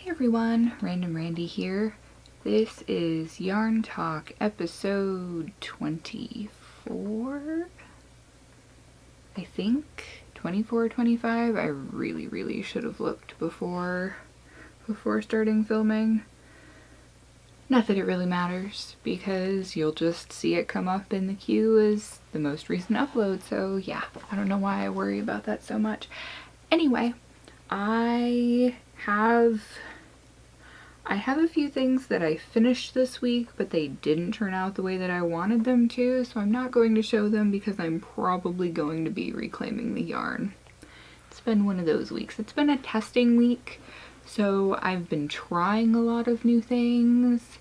Hey everyone, Random Randy here. This is Yarn Talk episode 24? I think? 24 or 25? I really should have looked before starting filming. Not that it really matters, because you'll just see it come up in the queue as the most recent upload, so yeah, I don't know why I worry about that so much. Anyway, I have a few things that I finished this week, but they didn't turn out the way that I wanted them to, so I'm not going to show them because I'm probably going to be reclaiming the yarn. It's been one of those weeks. It's been a testing week, so I've been trying a lot of new things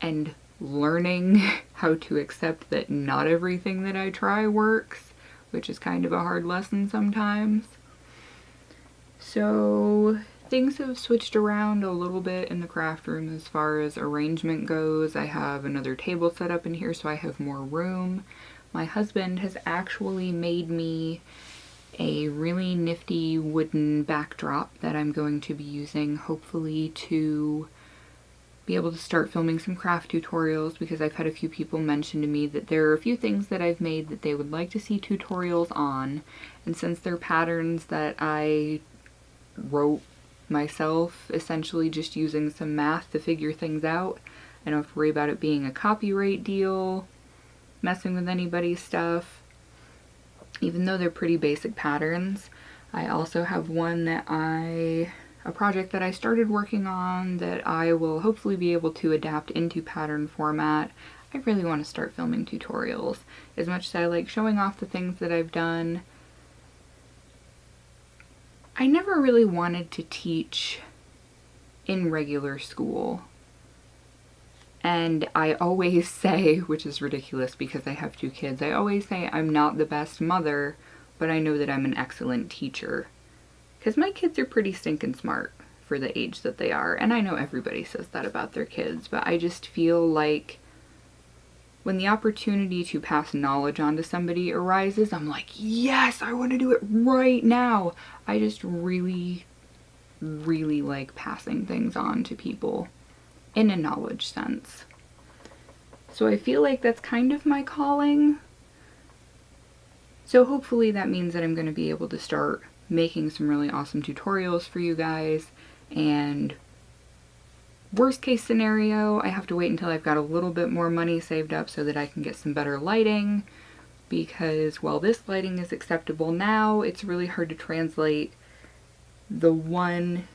and learning how to accept that not everything that I try works, which is kind of a hard lesson sometimes. So things have switched around a little bit in the craft room as far as arrangement goes. I have another table set up in here so I have more room. My husband has actually made me a really nifty wooden backdrop that I'm going to be using hopefully to be able to start filming some craft tutorials, because I've had a few people mention to me that there are a few things that I've made that they would like to see tutorials on, and since they're patterns that I wrote myself, essentially just using some math to figure things out, I don't have to worry about it being a copyright deal, messing with anybody's stuff. Even though they're pretty basic patterns, I also have one that a project that I started working on that I will hopefully be able to adapt into pattern format. I really want to start filming tutorials. As much as I like showing off the things that I've done, I never really wanted to teach in regular school. And I always say, which is ridiculous because I have two kids, I always say I'm not the best mother, but I know that I'm an excellent teacher. Because my kids are pretty stinking smart for the age that they are. And I know everybody says that about their kids, but I just feel like when the opportunity to pass knowledge on to somebody arises, I'm like, yes, I want to do it right now. I just really like passing things on to people in a knowledge sense. So I feel like that's kind of my calling. So hopefully that means that I'm going to be able to start making some really awesome tutorials for you guys, and worst case scenario, I have to wait until I've got a little bit more money saved up so that I can get some better lighting, because while this lighting is acceptable now, it's really hard to translate the one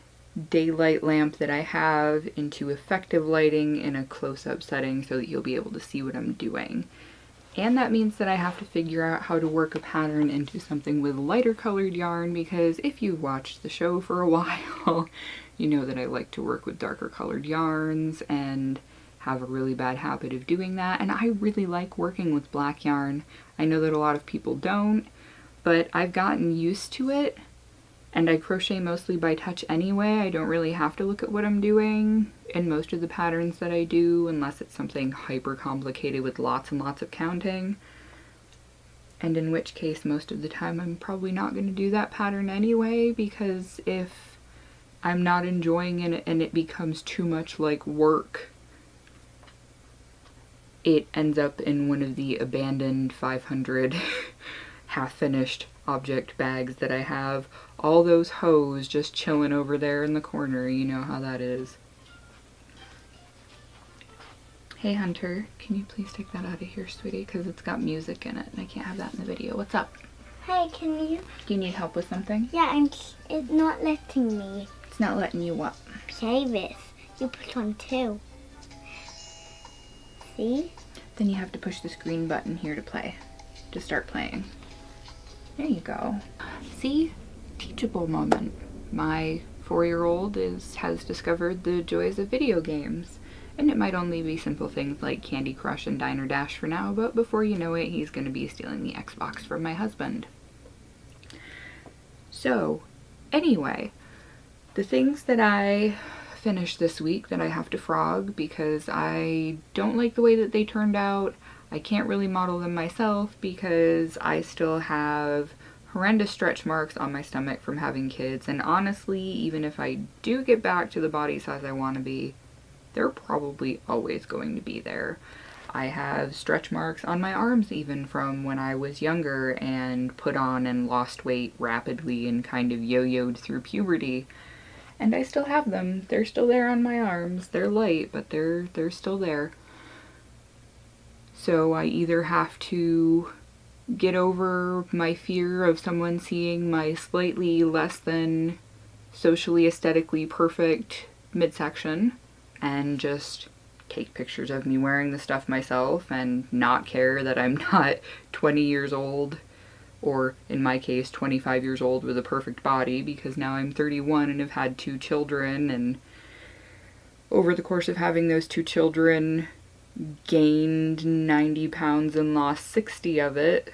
daylight lamp that I have into effective lighting in a close-up setting so that you'll be able to see what I'm doing. And that means that I have to figure out how to work a pattern into something with lighter colored yarn, because if you've watched the show for a while, you know that I like to work with darker colored yarns and have a really bad habit of doing that. And I really like working with black yarn. I know that a lot of people don't, but I've gotten used to it, and I crochet mostly by touch anyway. I don't really have to look at what I'm doing in most of the patterns that I do, unless it's something hyper complicated with lots and lots of counting. And in which case, most of the time, I'm probably not going to do that pattern anyway, because if I'm not enjoying it and it becomes too much like work, it ends up in one of the abandoned 500 half-finished object bags that I have. All those hose just chilling over there in the corner, you know how that is. Hey Hunter, can you please take that out of here, sweetie? Because it's got music in it and I can't have that in the video. What's up? Hey, can you? Do you need help with something? Yeah, it's not letting me. It's not letting you what? Play this. You put on two. See? Then you have to push this green button here to play. To start playing. There you go. See? Teachable moment. My 4-year-old has discovered the joys of video games. And it might only be simple things like Candy Crush and Diner Dash for now, but before you know it, he's going to be stealing the Xbox from my husband. So, anyway, the things that I finished this week that I have to frog because I don't like the way that they turned out. I can't really model them myself because I still have horrendous stretch marks on my stomach from having kids, and honestly, even if I do get back to the body size I want to be, they're probably always going to be there. I have stretch marks on my arms even from when I was younger and put on and lost weight rapidly and kind of yo-yoed through puberty. And I still have them. They're still there on my arms. They're light, but they're still there. So I either have to get over my fear of someone seeing my slightly less than socially aesthetically perfect midsection and just take pictures of me wearing the stuff myself and not care that I'm not 20 years old, or in my case 25 years old with a perfect body, because now I'm 31 and have had 2 children, and over the course of having those 2 children gained 90 pounds and lost 60 of it.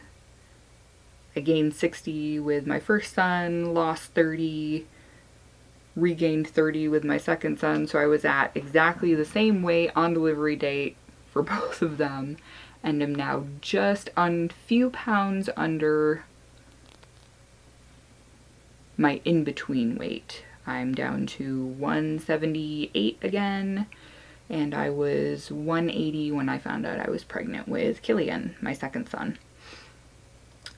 I gained 60 with my first son, lost 30, regained 30 with my second son, so I was at exactly the same weight on delivery date for both of them, and am now just a few pounds under my in-between weight. I'm down to 178 again, and I was 180 when I found out I was pregnant with Killian, my second son.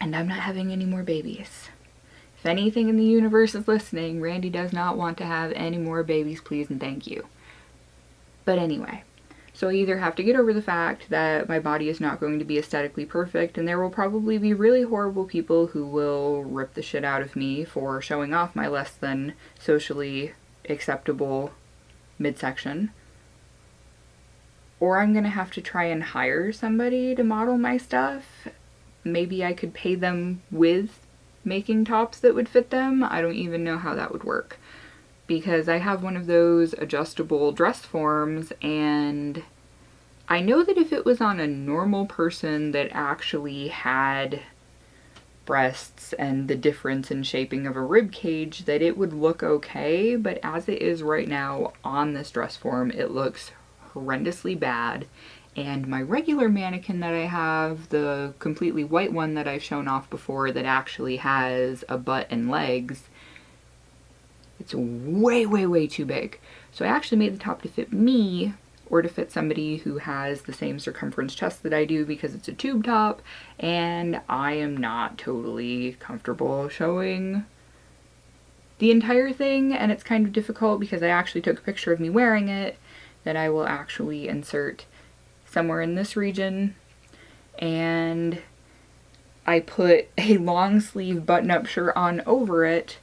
And I'm not having any more babies. If anything in the universe is listening, Randy does not want to have any more babies, please and thank you. But anyway, so I either have to get over the fact that my body is not going to be aesthetically perfect, and there will probably be really horrible people who will rip the shit out of me for showing off my less than socially acceptable midsection, or I'm gonna have to try and hire somebody to model my stuff. Maybe I could pay them with making tops that would fit them. I don't even know how that would work, because I have one of those adjustable dress forms, and I know that if it was on a normal person that actually had breasts and the difference in shaping of a rib cage, that it would look okay, but as it is right now on this dress form, it looks horrendously bad. And my regular mannequin that I have, the completely white one that I've shown off before that actually has a butt and legs, it's way, way, way too big. So I actually made the top to fit me, or to fit somebody who has the same circumference chest that I do, because it's a tube top, and I am not totally comfortable showing the entire thing, and it's kind of difficult because I actually took a picture of me wearing it that I will actually insert somewhere in this region, and I put a long sleeve button-up shirt on over it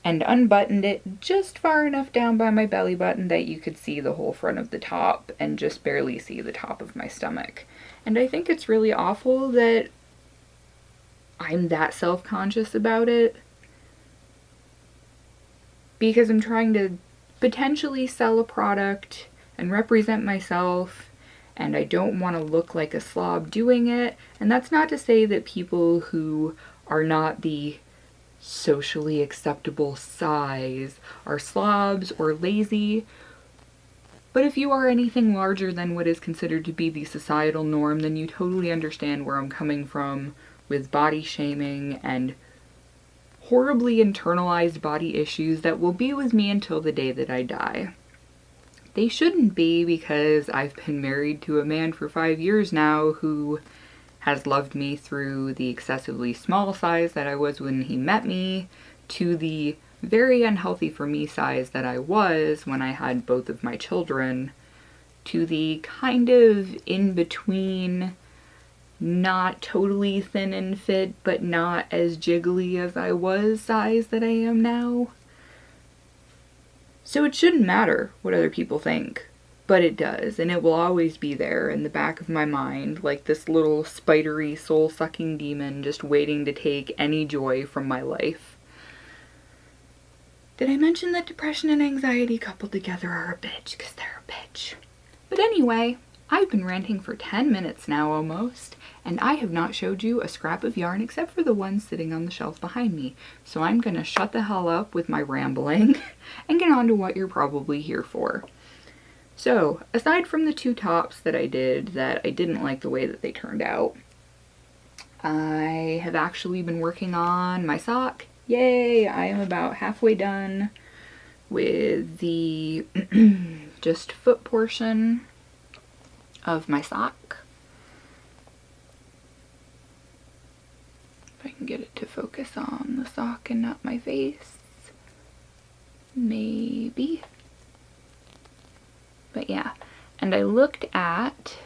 and unbuttoned it just far enough down by my belly button that you could see the whole front of the top and just barely see the top of my stomach. And I think it's really awful that I'm that self-conscious about it, because I'm trying to potentially sell a product and represent myself, and I don't want to look like a slob doing it. And that's not to say that people who are not the socially acceptable size are slobs or lazy. But if you are anything larger than what is considered to be the societal norm, then you totally understand where I'm coming from with body shaming and horribly internalized body issues that will be with me until the day that I die. They shouldn't be, because I've been married to a man for 5 years now who has loved me through the excessively small size that I was when he met me, to the very unhealthy for me size that I was when I had both of my children, to the kind of in between, not totally thin and fit, but not as jiggly as I was size that I am now. So it shouldn't matter what other people think, but it does, and it will always be there in the back of my mind, like this little spidery, soul-sucking demon just waiting to take any joy from my life. Did I mention that depression and anxiety coupled together are a bitch? Because they're a bitch. But anyway, I've been ranting for 10 minutes now almost, and I have not showed you a scrap of yarn except for the one sitting on the shelf behind me. So I'm gonna shut the hell up with my rambling and get on to what you're probably here for. So, aside from the 2 tops that I did that I didn't like the way that they turned out, I have actually been working on my sock. Yay! I am about halfway done with the just foot portion of my sock. If I can get it to focus on the sock and not my face. Maybe. But yeah, and I looked at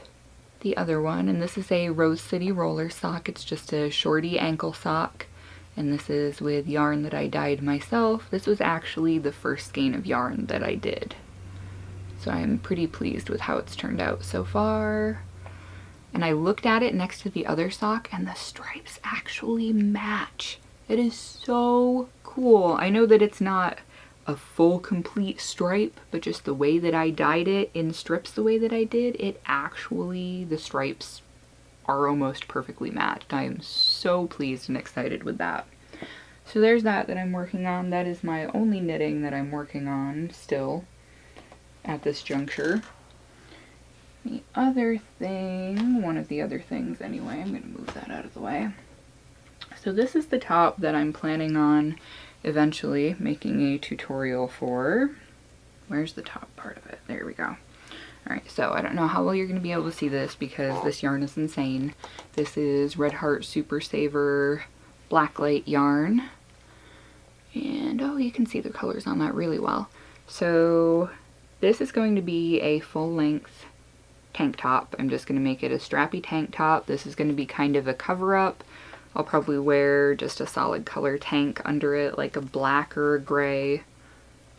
the other one, and this is a Rose City roller sock. It's just a shorty ankle sock, and this is with yarn that I dyed myself. This was actually the first skein of yarn that I did, so I'm pretty pleased with how it's turned out so far. And I looked at it next to the other sock, and the stripes actually match. It is so cool. I know that it's not a full complete stripe, but just the way that I dyed it in strips the way that I did, it actually, the stripes are almost perfectly matched. I am so pleased and excited with that. So there's that I'm working on. That is my only knitting that I'm working on still at this juncture. The other thing, one of the other things anyway, I'm going to move that out of the way. So this is the top that I'm planning on eventually making a tutorial for. Where's the top part of it? There we go. Alright, so I don't know how well you're going to be able to see this because this yarn is insane. This is Red Heart Super Saver Blacklight yarn. And oh, you can see the colors on that really well. So this is going to be a full length tank top. I'm just going to make it a strappy tank top. This is going to be kind of a cover up. I'll probably wear just a solid color tank under it, like a black or a gray.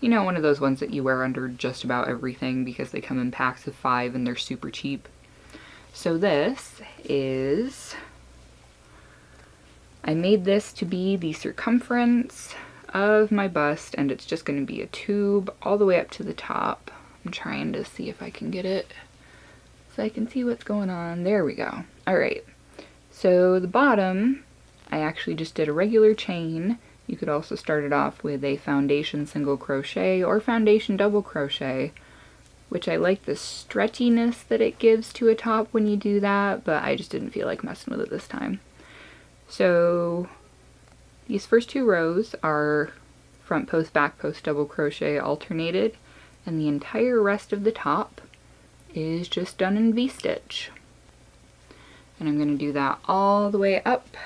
You know, one of those ones that you wear under just about everything because they come in packs of 5 and they're super cheap. So this is, I made this to be the circumference of my bust, and it's just going to be a tube all the way up to the top. I'm trying to see if I can get it so I can see what's going on. There we go. Alright, so the bottom, I actually just did a regular chain. You could also start it off with a foundation single crochet or foundation double crochet, which I like the stretchiness that it gives to a top when you do that, but I just didn't feel like messing with it this time. So these first 2 rows are front post, back post, double crochet alternated, and the entire rest of the top is just done in V-stitch. And I'm going to do that all the way up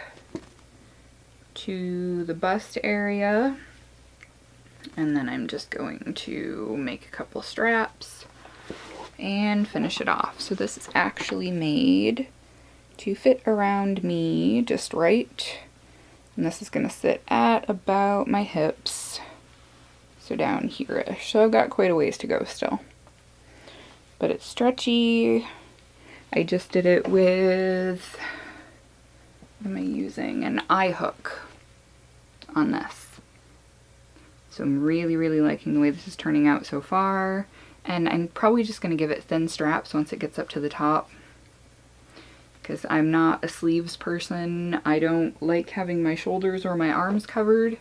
to the bust area, and then I'm just going to make a couple straps and finish it off. So this is actually made to fit around me just right, and this is going to sit at about my hips, so down here-ish. So I've got quite a ways to go still, but it's stretchy. I just did it with, what am I using? An eye hook on this. So I'm really, really liking the way this is turning out so far. And I'm probably just going to give it thin straps once it gets up to the top, because I'm not a sleeves person. I don't like having my shoulders or my arms covered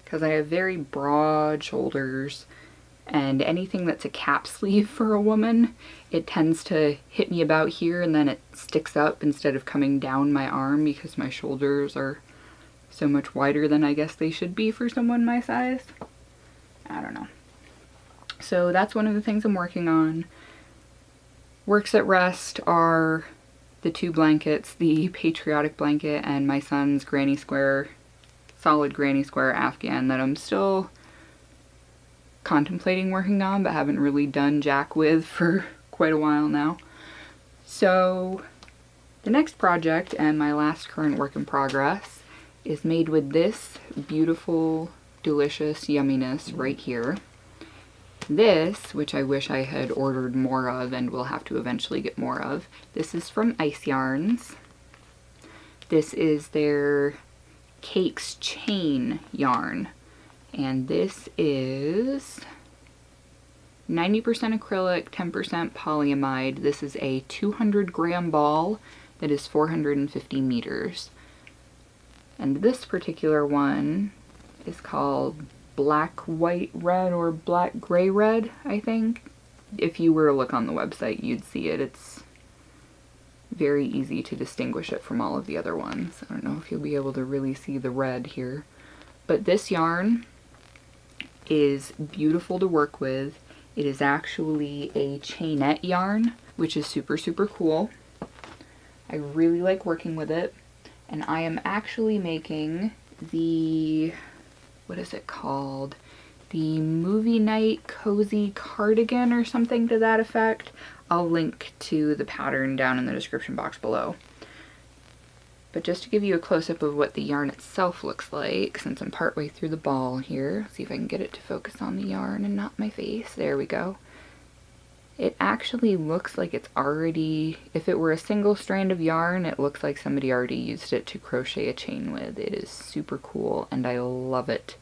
because I have very broad shoulders, and anything that's a cap sleeve for a woman, it tends to hit me about here and then it sticks up instead of coming down my arm because my shoulders are so much wider than I guess they should be for someone my size. I don't know. So that's one of the things I'm working on. Works at rest are the 2 blankets, the patriotic blanket and my son's granny square, solid granny square Afghan that I'm still contemplating working on but haven't really done jack with for quite a while now. So the next project, and my last current work in progress, is made with this beautiful, delicious yumminess right here. This, which I wish I had ordered more of and will have to eventually get more of, this is from Ice Yarns. This is their Cakes Chain yarn, and this is 90% acrylic, 10% polyamide. This is a 200 gram ball that is 450 meters. And this particular one is called Black White Red or Black Gray Red, I think. If you were to look on the website, you'd see it. It's very easy to distinguish it from all of the other ones. I don't know if you'll be able to really see the red here, but this yarn is beautiful to work with. It is actually a chainette yarn, which is super, super cool. I really like working with it, and I am actually making the, what is it called? The movie night cozy cardigan or something to that effect. I'll link to the pattern down in the description box below. But just to give you a close-up of what the yarn itself looks like, since I'm partway through the ball here, see if I can get it to focus on the yarn and not my face. There we go. It actually looks like it's already, if it were a single strand of yarn, it looks like somebody already used it to crochet a chain with. It is super cool and I love it.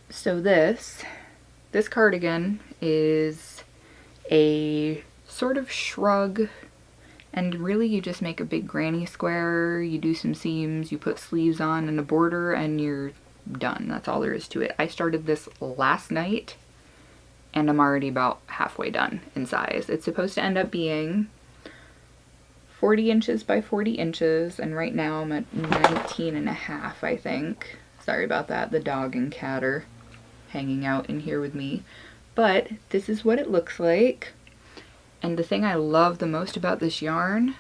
So this cardigan is a sort of shrug, and really you just make a big granny square, you do some seams, you put sleeves on and a border, and you're done. That's all there is to it. I started this last night and I'm already about halfway done in size. It's supposed to end up being 40 inches by 40 inches, and right now I'm at 19 and a half, I think. Sorry about that, the dog and cat are hanging out in here with me. But this is what it looks like. And the thing I love the most about this yarn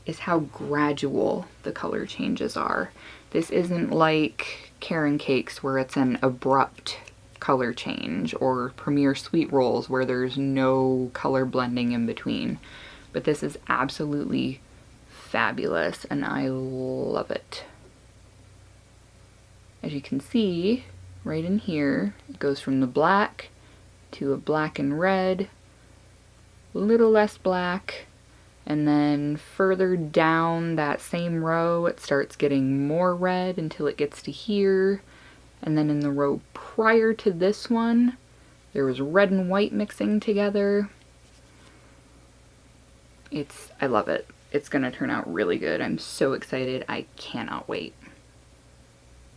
is how gradual the color changes are. This isn't like Caron Cakes where it's an abrupt color change, or Premier Sweet Rolls where there's no color blending in between. But this is absolutely fabulous and I love it. As you can see right in here, it goes from the black to a black and red, a little less black, and then further down that same row it starts getting more red until it gets to here, and then in the row prior to this one there was red and white mixing together. I love it. It's gonna turn out really good. I'm so excited. I cannot wait.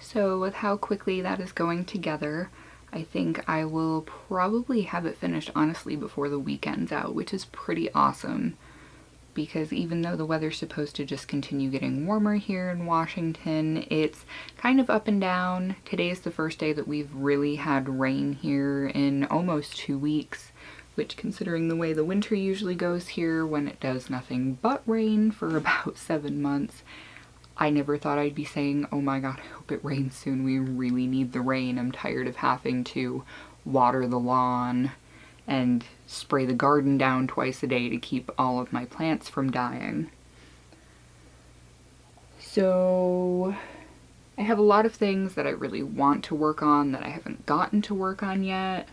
So with how quickly that is going together, I think I will probably have it finished honestly before the weekend's out, which is pretty awesome because even though the weather's supposed to just continue getting warmer here in Washington, it's kind of up and down. Today's the first day that we've really had rain here in almost 2 weeks, which, considering the way the winter usually goes here when it does nothing but rain for about 7 months, I never thought I'd be saying, oh my god, I hope it rains soon. We really need the rain. I'm tired of having to water the lawn and spray the garden down twice a day to keep all of my plants from dying. So I have a lot of things that I really want to work on that I haven't gotten to work on yet.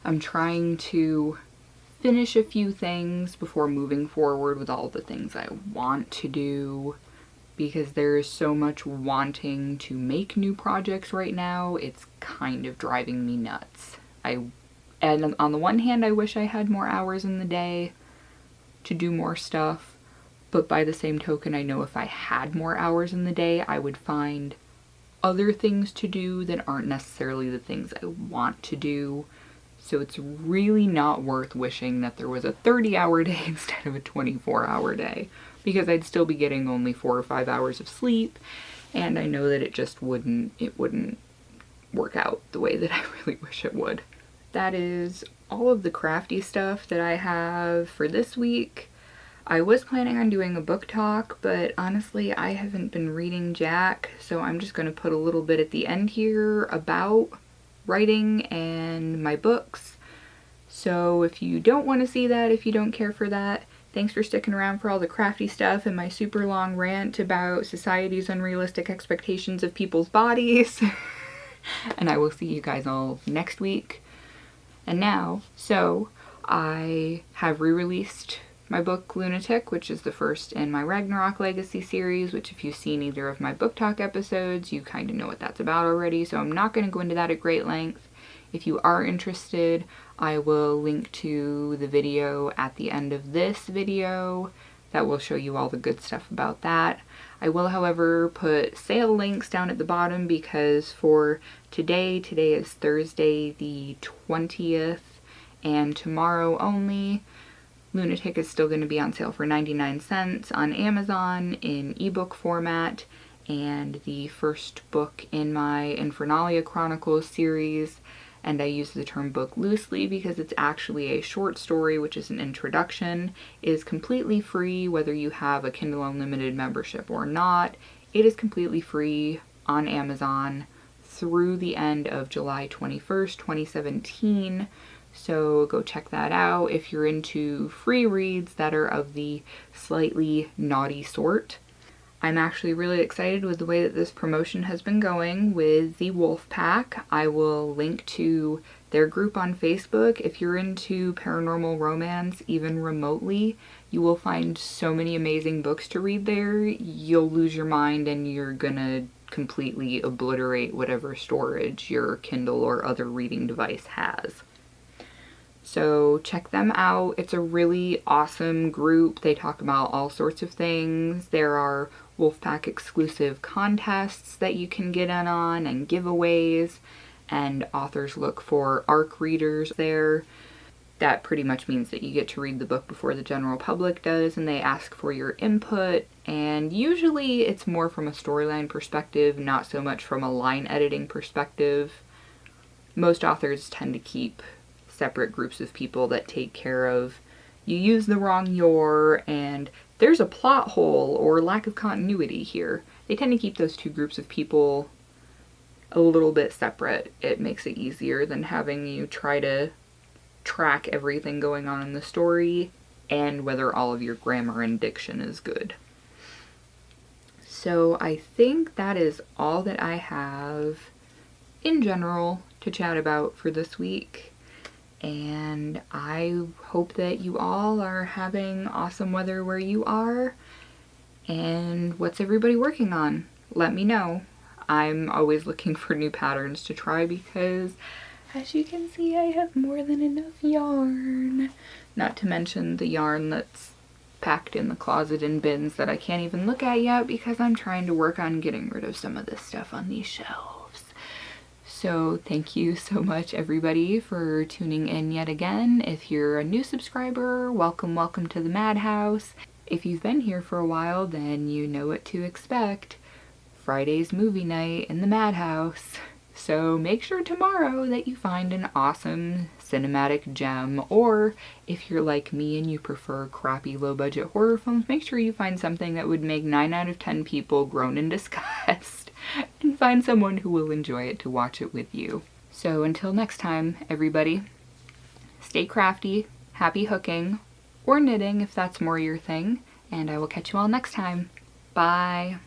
I'm trying to finish a few things before moving forward with all the things I want to do, because there is so much wanting to make new projects right now. It's kind of driving me nuts. And on the one hand, I wish I had more hours in the day to do more stuff, but by the same token, I know if I had more hours in the day, I would find other things to do that aren't necessarily the things I want to do. So it's really not worth wishing that there was a 30-hour day instead of a 24-hour day, because I'd still be getting only 4 or 5 hours of sleep, and I know that it wouldn't work out the way that I really wish it would. That is all of the crafty stuff that I have for this week. I was planning on doing a book talk, but honestly I haven't been reading jack, so I'm just going to put a little bit at the end here about writing and my books. So if you don't want to see that, if you don't care for that, thanks for sticking around for all the crafty stuff and my super long rant about society's unrealistic expectations of people's bodies. And I will see you guys all next week. And now, so I have re-released my book Lunatic, which is the first in my Ragnarok Legacy series, which if you've seen either of my book talk episodes, you kind of know what that's about already, so I'm not going to go into that at great length. If you are interested, I will link to the video at the end of this video that will show you all the good stuff about that. I will, however, put sale links down at the bottom because for today is Thursday the 20th, and tomorrow only, Lunatic is still going to be on sale for 99 cents on Amazon in ebook format, and the first book in my Infernalia Chronicles series, and I use the term book loosely because it's actually a short story, which is an introduction, is completely free whether you have a Kindle Unlimited membership or not. It is completely free on Amazon through the end of July 21st, 2017. So go check that out if you're into free reads that are of the slightly naughty sort. I'm actually really excited with the way that this promotion has been going with the Wolf Pack. I will link to their group on Facebook. If you're into paranormal romance, even remotely, you will find so many amazing books to read there. You'll lose your mind and you're gonna completely obliterate whatever storage your Kindle or other reading device has. So check them out. It's a really awesome group. They talk about all sorts of things. There are Wolfpack exclusive contests that you can get in on and giveaways, and authors look for ARC readers there. That pretty much means that you get to read the book before the general public does, and they ask for your input, and usually it's more from a storyline perspective, not so much from a line editing perspective. Most authors tend to keep separate groups of people that take care of, you use the wrong your, and there's a plot hole or lack of continuity here. They tend to keep those two groups of people a little bit separate. It makes it easier than having you try to track everything going on in the story and whether all of your grammar and diction is good. So I think that is all that I have in general to chat about for this week. And I hope that you all are having awesome weather where you are. And what's everybody working on? Let me know. I'm always looking for new patterns to try because, as you can see, I have more than enough yarn. Not to mention the yarn that's packed in the closet in bins that I can't even look at yet because I'm trying to work on getting rid of some of this stuff on these shelves. So thank you so much everybody for tuning in yet again. If you're a new subscriber, welcome to the Madhouse. If you've been here for a while, then you know what to expect. Friday's movie night in the Madhouse. So make sure tomorrow that you find an awesome cinematic gem, or if you're like me and you prefer crappy low-budget horror films, make sure you find something that would make 9 out of 10 people groan in disgust, and find someone who will enjoy it to watch it with you. So until next time, everybody, stay crafty, happy hooking, or knitting if that's more your thing, and I will catch you all next time. Bye!